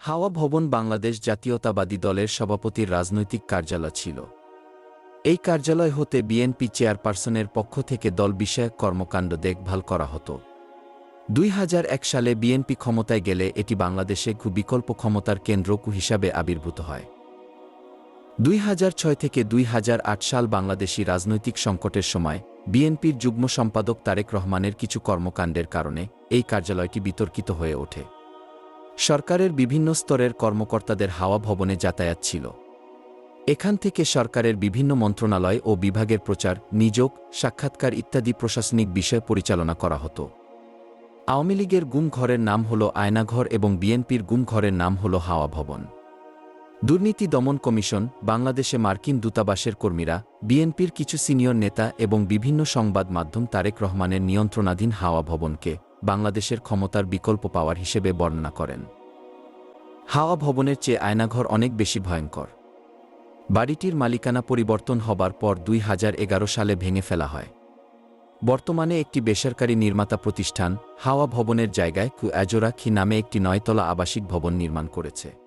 হাওয়া ভবন বাংলাদেশ জাতীয়তাবাদী দলের সভাপতির রাজনৈতিক কার্যালয় ছিল। এই কার্যালয় হতে বিএনপি চেয়ারপারসনের পক্ষ থেকে দল বিষয়ক কর্মকাণ্ড দেখভাল করা হতো। ২০০১ সালে বিএনপি ক্ষমতায় গেলে এটি বাংলাদেশে বিকল্প ক্ষমতার কেন্দ্র হিসাবে আবির্ভূত হয়। ২০০৬ থেকে ২০০৮ সাল বাংলাদেশী রাজনৈতিক সংকটের সময় বিএনপির যুগ্ম সম্পাদক তারেক রহমানের কিছু কর্মকাণ্ডের কারণে এই কার্যালয়টি বিতর্কিত হয়ে ওঠে। সরকারের বিভিন্ন স্তরের কর্মকর্তাদের হাওয়া ভবনে যাতায়াত ছিল। এখান থেকে সরকারের বিভিন্ন মন্ত্রণালয় ও বিভাগের প্রচার, নিযোগ, সাক্ষাৎকার ইত্যাদি প্রশাসনিক বিষয় পরিচালনা করা হতো। আওয়ামী লীগের গুম ঘরের নাম হল আয়নাঘর এবং বিএনপির গুম ঘরের নাম হল হাওয়া ভবন। দুর্নীতি দমন কমিশন, বাংলাদেশে মার্কিন দূতাবাসের কর্মীরা, বিএনপির কিছু সিনিয়র নেতা এবং বিভিন্ন সংবাদ মাধ্যম তারেক রহমানের নিয়ন্ত্রণাধীন হাওয়া ভবনকে বাংলাদেশের ক্ষমতার বিকল্প পাওয়ার হিসেবে বর্ণনা করেন। হাওয়া ভবনের চেয়ে আয়নাঘর অনেক বেশি ভয়ঙ্কর। বাড়িটির মালিকানা পরিবর্তন হবার পর ২০১১ সালে ভেঙে ফেলা হয়। বর্তমানে একটি বেসরকারি নির্মাতা প্রতিষ্ঠান হাওয়া ভবনের জায়গায় অ্যাজোরা নামে একটি ৯ তলা আবাসিক ভবন নির্মাণ করেছে।